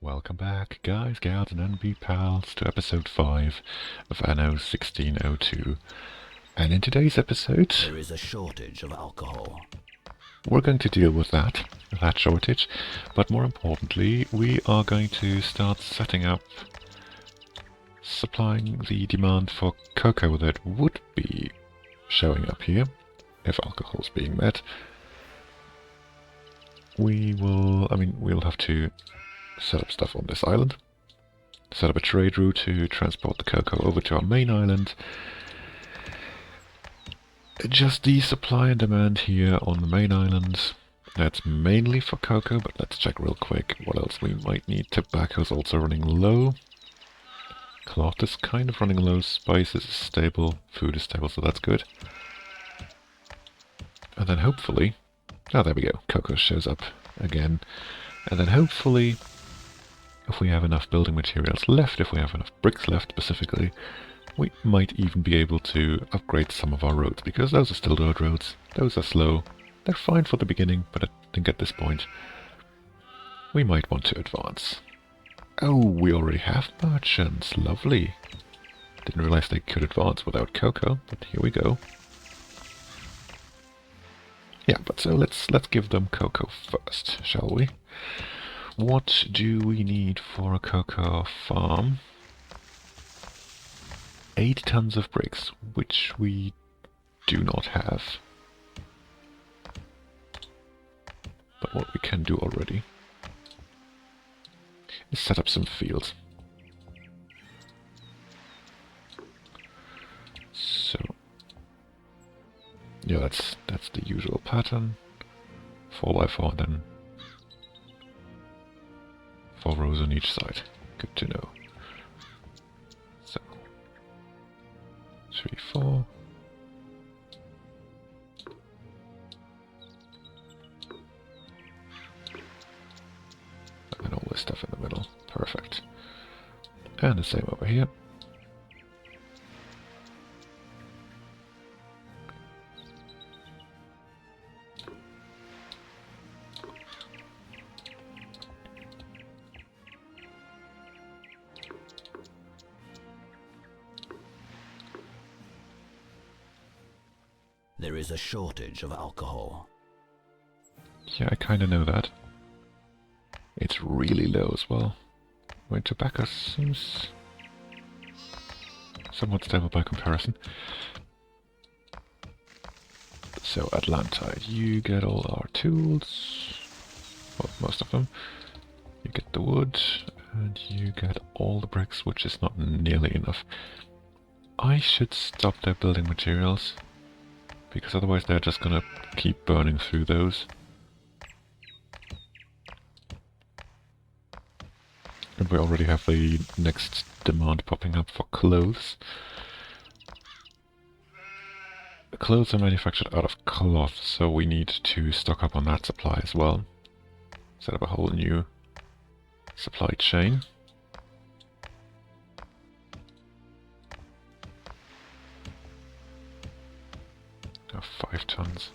Welcome back, guys, gals, and NB pals, to episode 5 of Anno 1602. And in today's episode, there is a shortage of alcohol. We're going to deal with that shortage, but more importantly, we are going to start setting up supplying the demand for cocoa that would be showing up here if alcohol is being met. We'll have to set up stuff on this island, set up a trade route to transport the cocoa over to our main island, adjust the supply and demand here on the main island. That's mainly for cocoa, but let's check real quick what else we might need. Tobacco's also running low. Cloth is kind of running low. Spices is stable. Food is stable, so that's good. And then hopefully... oh, there we go. Cocoa shows up again. And then hopefully, if we have enough building materials left, if we have enough bricks left specifically, we might even be able to upgrade some of our roads, because those are still dirt roads. Those are slow. They're fine for the beginning, but I think at this point we might want to advance. Oh, we already have merchants. Lovely. Didn't realize they could advance without cocoa, but here we go. Yeah, but so let's give them cocoa first, shall we? What do we need for a cocoa farm? 8 tons of bricks, which we do not have. But what we can do already is set up some fields. So, yeah, that's the usual pattern. 4x4, then 4 rows on each side. Good to know. So, 3, 4. And then all this stuff in the middle. Perfect. And the same over here. There is a shortage of alcohol. Yeah, I kind of know that. It's really low as well. My tobacco seems somewhat stable by comparison. So Atlanta, you get all our tools. Well, most of them. You get the wood, and you get all the bricks, which is not nearly enough. I should stop their building materials, because otherwise they're just gonna keep burning through those. And we already have the next demand popping up for clothes. Clothes are manufactured out of cloth, so we need to stock up on that supply as well. Set up a whole new supply chain. Now 5 tons.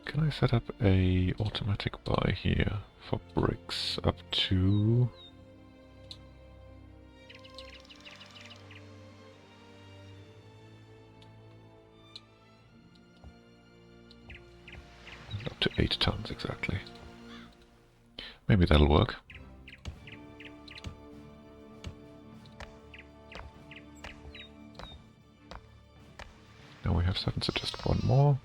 Can I set up a automatic buy here for bricks up to... up to 8 tons exactly. Maybe that'll work. Now we have 7, so just 1 more.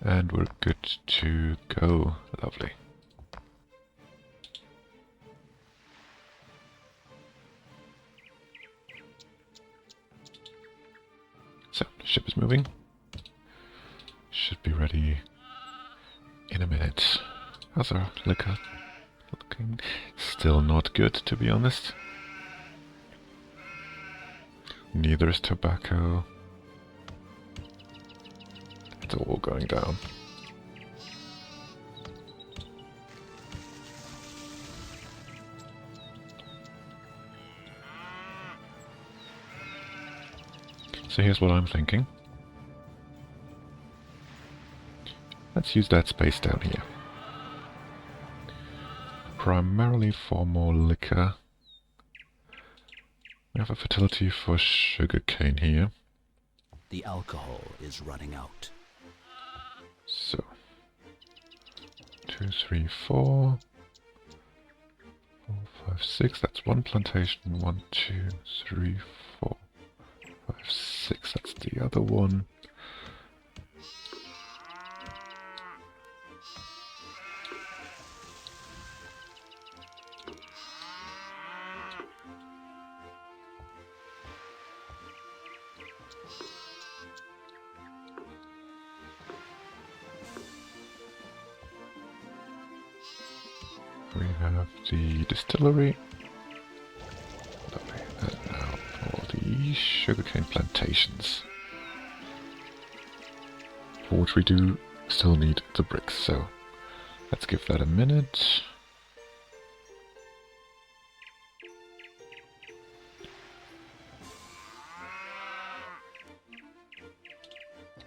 And we're good to go. Lovely. So, the ship is moving. Should be ready in a minute. How's our liquor looking? Still not good, to be honest. Neither is tobacco. It's all going down. So here's what I'm thinking. Let's use that space down here. primarily for more liquor. We have a fertility for sugarcane here. The alcohol is running out. So 2, 3, 4, 4, 5, 6. That's one plantation. 1, 2, 3, 4, 5, 6. That's the other one. We have the distillery. Lovely. And now for the sugarcane plantations. For which we do still need the bricks, so let's give that a minute.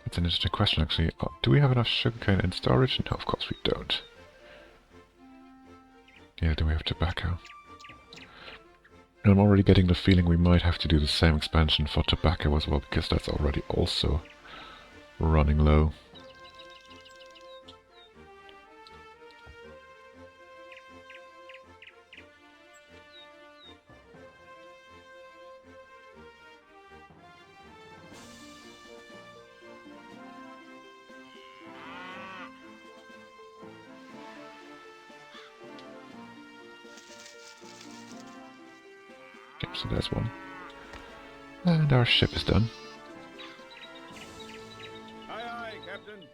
It's an interesting question actually. Do we have enough sugarcane in storage? No, of course we don't. Yeah, do we have tobacco? I'm already getting the feeling we might have to do the same expansion for tobacco as well, because that's already also running low. Yep, so there's one. And our ship is done. Aye, aye, Captain.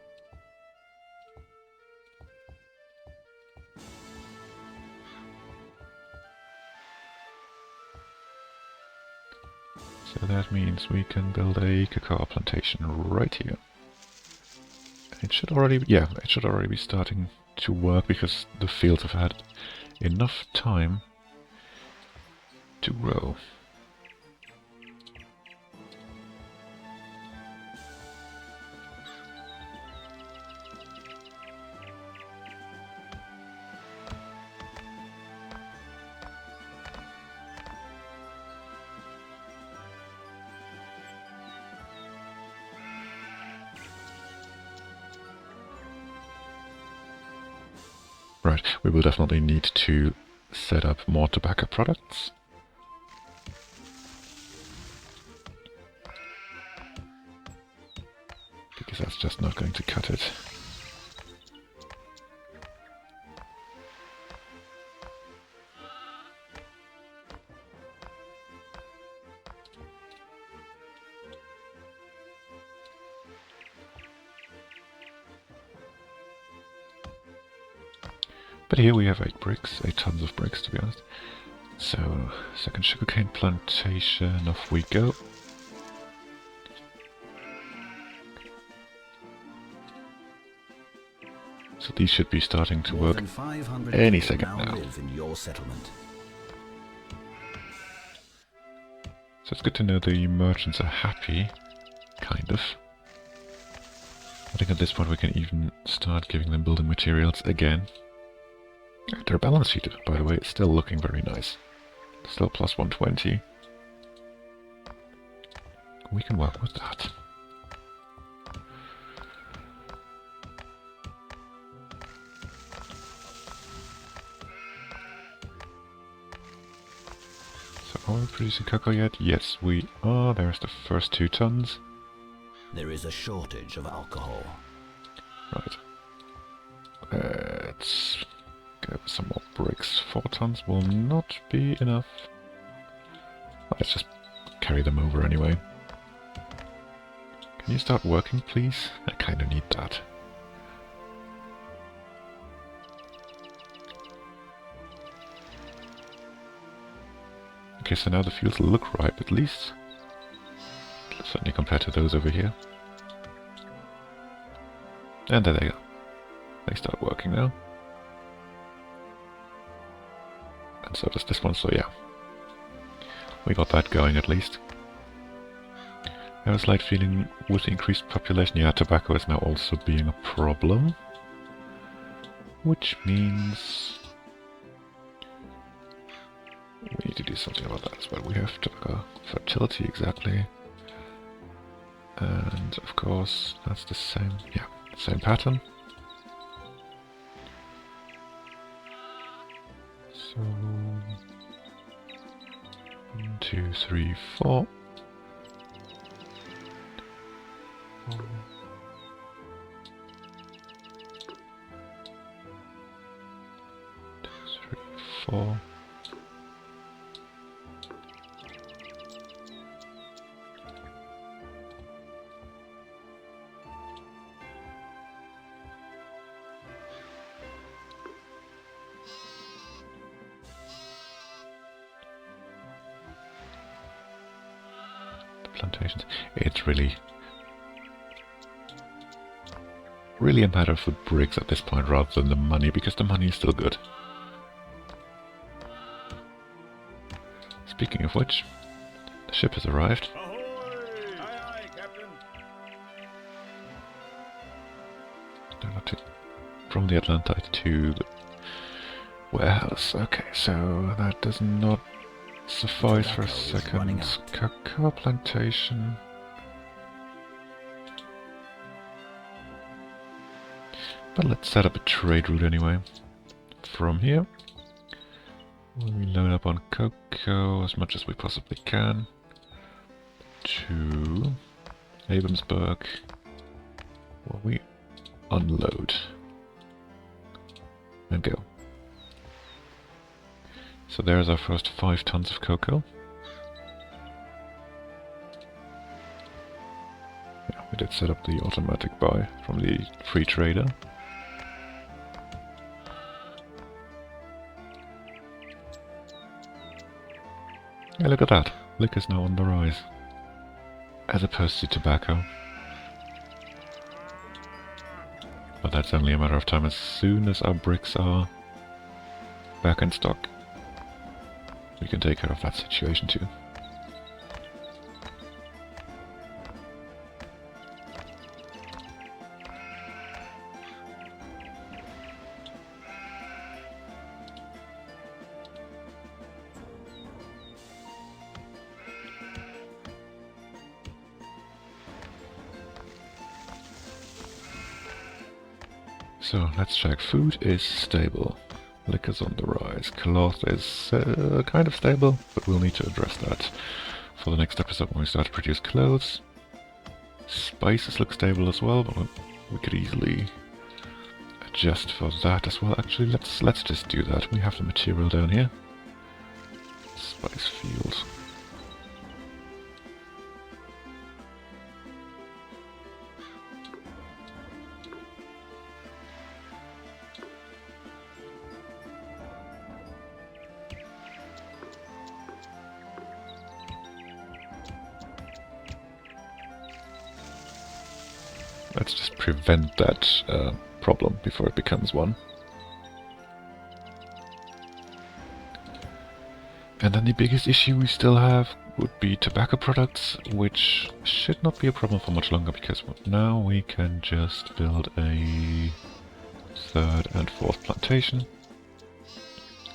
So that means we can build a cacao plantation right here. It should already, yeah, it should already be starting to work because the fields have had enough time to grow. Right, we will definitely need to set up more tobacco products. Because that's just not going to cut it. But here we have 8 bricks, 8 tons of bricks to be honest. So, second sugarcane plantation, off we go. So these should be starting to work any second now. Live in your settlement. So it's good to know the merchants are happy, kind of. I think at this point we can even start giving them building materials again. Their balance sheet, by the way, is still looking very nice. Still plus 120. We can work with that. So are we producing cocoa yet? Yes, we are. There's the first 2 tons. There is a shortage of alcohol. Right. Let's get some more bricks. 4 tons will not be enough. Let's just carry them over anyway. Can you start working, please? I kind of need that. Okay, so now the fields look ripe at least. Certainly compared to those over here. And there they go. They start working now. And so does this one, so yeah. We got that going at least. I have a slight feeling with the increased population, yeah, tobacco is now also being a problem. Which means do something about that as well. We have tobacco fertility, exactly. And of course, that's the same, yeah, same pattern. So, 1, 2, 3, 4. 4. 2, 3, 4. Plantations. It's really a matter of the bricks at this point rather than the money, because the money is still good. Speaking of which, the ship has arrived. Ahoy! Aye, aye, Captain. No, not to, from the Atlantite to the warehouse. Okay, so that does not suffice for a Tobacco is running second. out. Cacao plantation. But let's set up a trade route anyway. From here, we load up on cocoa as much as we possibly can to Abramsburg, where we unload and go. So there's our first 5 tons of cocoa. Yeah, we did set up the automatic buy from the free trader. Yeah, look at that. Liquor's now on the rise. As opposed to tobacco. But that's only a matter of time. As soon as our bricks are back in stock, we can take care of that situation too. So let's check. Food is stable. Liquor's on the rise. Cloth is kind of stable, but we'll need to address that for the next episode when we start to produce clothes. Spices look stable as well, but we could easily adjust for that as well. Actually, let's just do that. We have the material down here. Spice field. Let's just prevent that problem before it becomes one. And then the biggest issue we still have would be tobacco products, which should not be a problem for much longer, because now we can just build a 3rd and 4th plantation.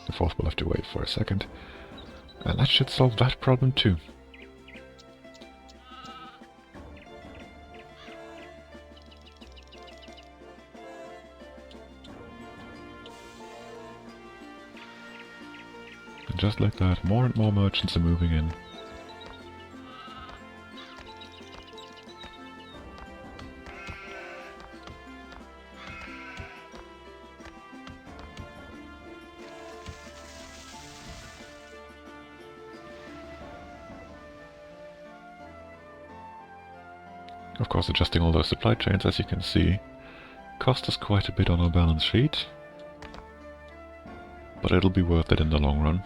The 4th will have to wait for a second. And that should solve that problem too. And just like that, more and more merchants are moving in. Of course, adjusting all those supply chains, as you can see, cost us quite a bit on our balance sheet, but it'll be worth it in the long run.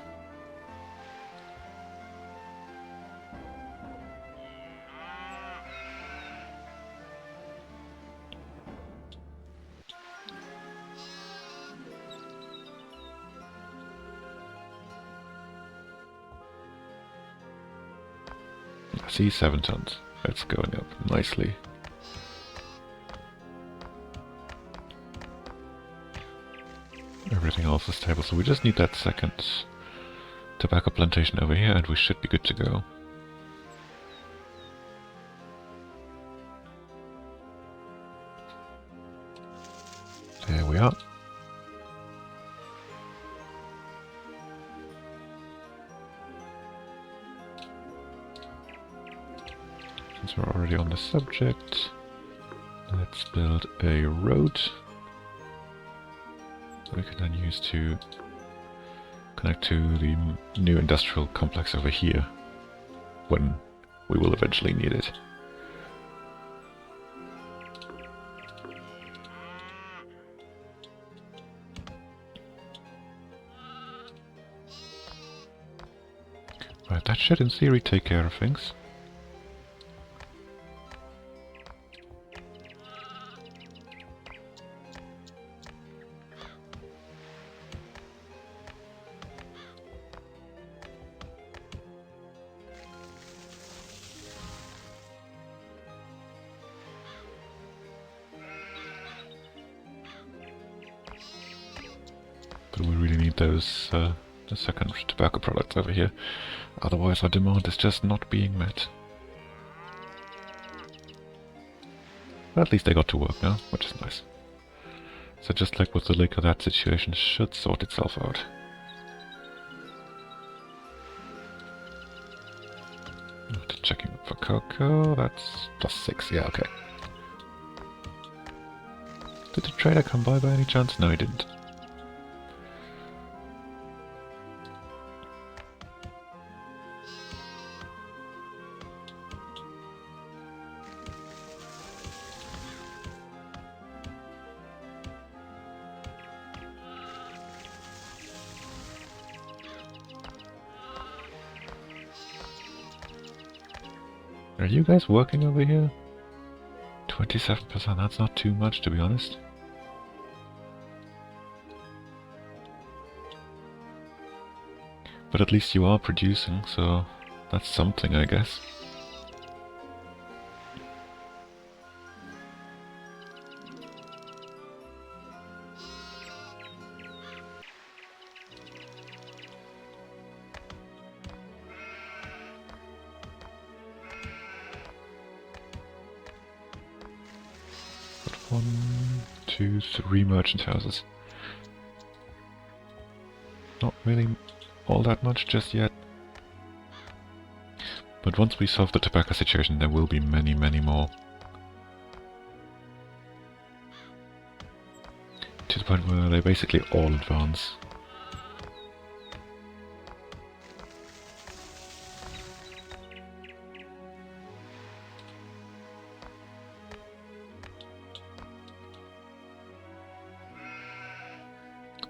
I see 7 tons. That's going up nicely. Everything else is stable, so we just need that second tobacco plantation over here, and we should be good to go. There we are. Since we're already on the subject, let's build a road that we can then use to connect to the new industrial complex over here when we will eventually need it. Right, that should in theory take care of things. But we really need those the second tobacco products over here. Otherwise our demand is just not being met. But at least they got to work now, which is nice. So just like with the liquor, that situation should sort itself out. Checking for Coco, that's +6, yeah, okay. Did the trader come by any chance? No, he didn't. Are you guys working over here? 27%, that's not too much to be honest. But at least you are producing, so that's something, I guess. But 1, 2, 3 merchant houses. Not really all that much just yet. But once we solve the tobacco situation, there will be many, many more. To the point where they basically all advance.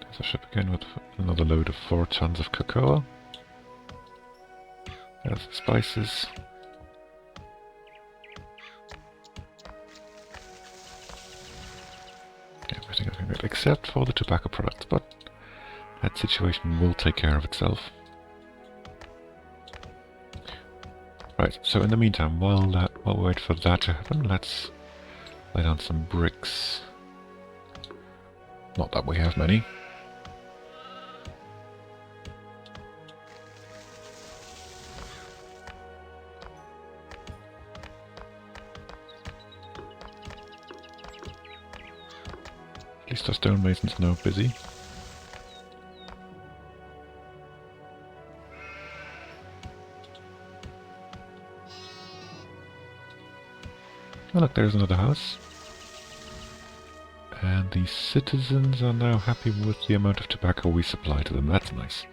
There's a ship again with another load of 4 tons of cocoa. There's the spices. Everything looking good, except for the tobacco products, but that situation will take care of itself. Right, so in the meantime, while we wait for that to happen, let's lay down some bricks. Not that we have many. At least our stonemasons are now busy. Oh look, there's another house. And the citizens are now happy with the amount of tobacco we supply to them. That's nice.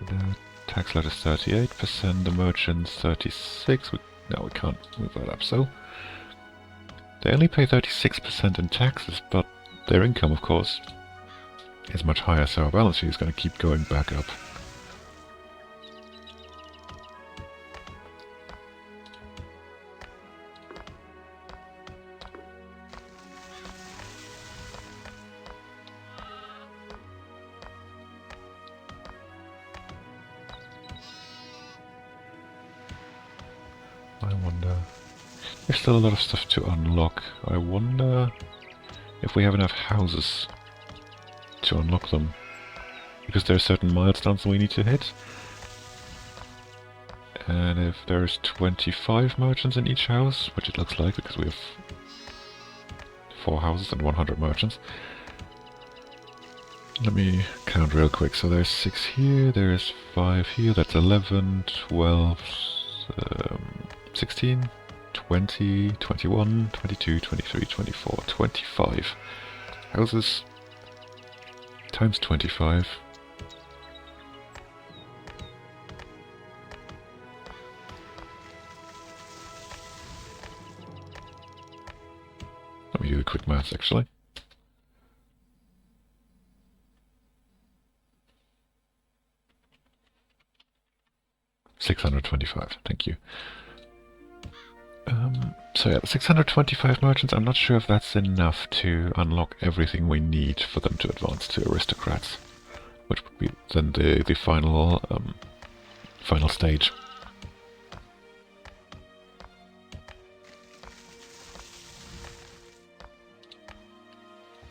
The tax load is 38%, the merchants 36%. No, we can't move that up, so... They only pay 36% in taxes, but their income, of course, is much higher, so our balance sheet is going to keep going back up. I wonder... There's still a lot of stuff to unlock. I wonder if we have enough houses to unlock them. because there are certain milestones we need to hit. And if there's 25 merchants in each house, which it looks like because we have 4 houses and 100 merchants. Let me count real quick. So there's 6 here, there's 5 here, that's 11, 12, 16, 20, 21, 22, 23, 24, 25 houses times 25. Let me do the quick maths actually. $625, thank you. So yeah, 625 merchants, I'm not sure if that's enough to unlock everything we need for them to advance to aristocrats. Which would be then the final, final stage.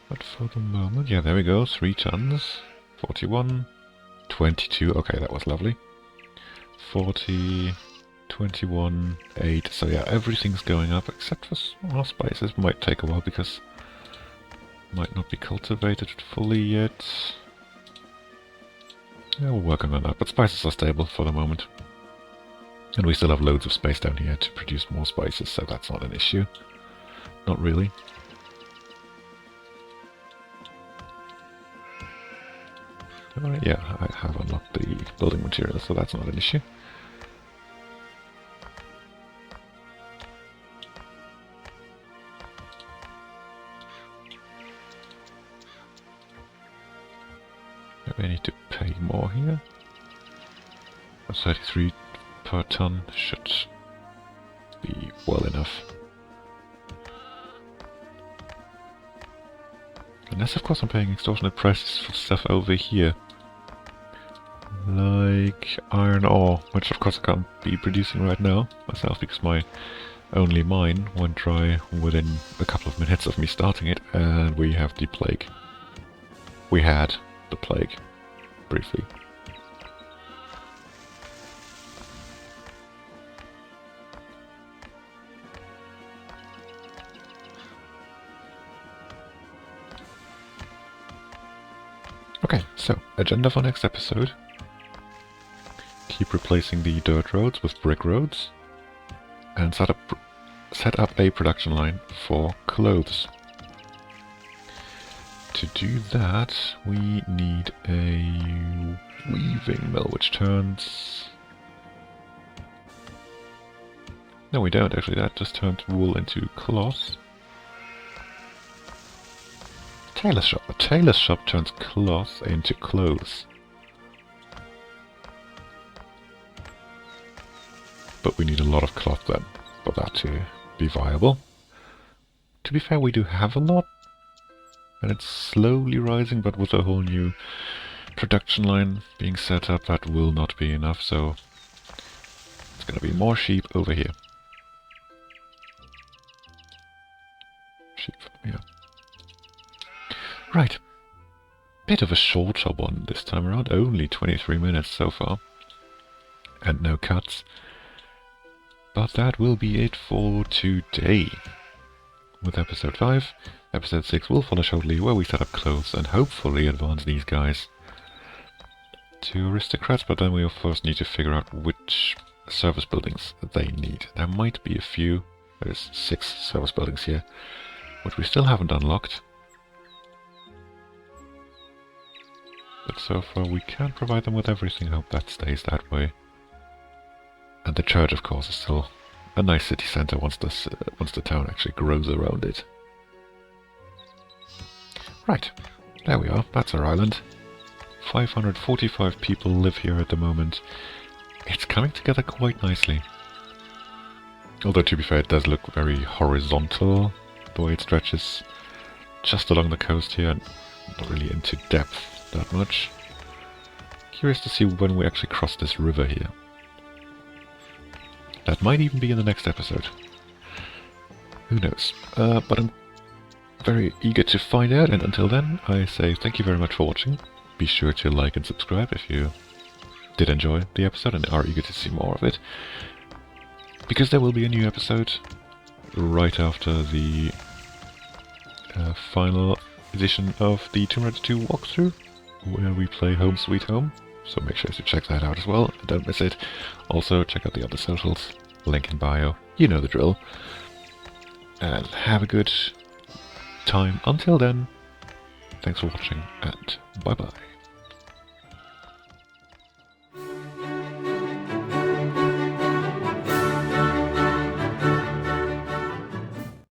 But for the moment, yeah, there we go, 3 tons, 41, 22, okay, that was lovely. 40, 21, 8, so yeah, everything's going up except for small spices. Might take a while because might not be cultivated fully yet. Yeah, we're working on that, but spices are stable for the moment. And we still have loads of space down here to produce more spices, so that's not an issue. Not really. Yeah, I have unlocked the building materials, so that's not an issue. I need to pay more here. 33 per ton should be well enough. Unless of course I'm paying extortionate prices for stuff over here. Like iron ore, which of course I can't be producing right now myself because my only mine went dry within a couple of minutes of me starting it, and we have the plague. We had the plague, briefly. Okay, so agenda for next episode. Keep replacing the dirt roads with brick roads, and set up a production line for clothes. To do that, we need a weaving mill, which turns... No, we don't actually, that just turns wool into cloth. Tailor's shop. A tailor's shop turns cloth into clothes. But we need a lot of cloth then, for that to be viable. To be fair, we do have a lot, and it's slowly rising, but with a whole new production line being set up, that will not be enough, so it's gonna be more sheep over here. Sheep, yeah. Right. Bit of a shorter one this time around, only 23 minutes so far. And no cuts. But that will be it for today. With episode 5, episode 6 will follow shortly, where we set up clothes and hopefully advance these guys to aristocrats, but then we'll first need to figure out which service buildings they need. There might be a few, there's 6 service buildings here, which we still haven't unlocked. But so far we can provide them with everything, hope that stays that way. And the church, of course, is still a nice city centre once the town actually grows around it. Right, there we are, that's our island. 545 people live here at the moment. It's coming together quite nicely. Although, to be fair, it does look very horizontal, the way it stretches just along the coast here, and not really into depth that much. Curious to see when we actually cross this river here. That might even be in the next episode. Who knows? But I'm very eager to find out, and until then, I say thank you very much for watching. be sure to like and subscribe if you did enjoy the episode and are eager to see more of it. Because there will be a new episode right after the final edition of the Tomb Raider 2 walkthrough, where we play Home Sweet Home. So make sure to check that out as well. Don't miss it. Also, check out the other socials. Link in bio. You know the drill. And have a good time. Until then, thanks for watching, and bye-bye.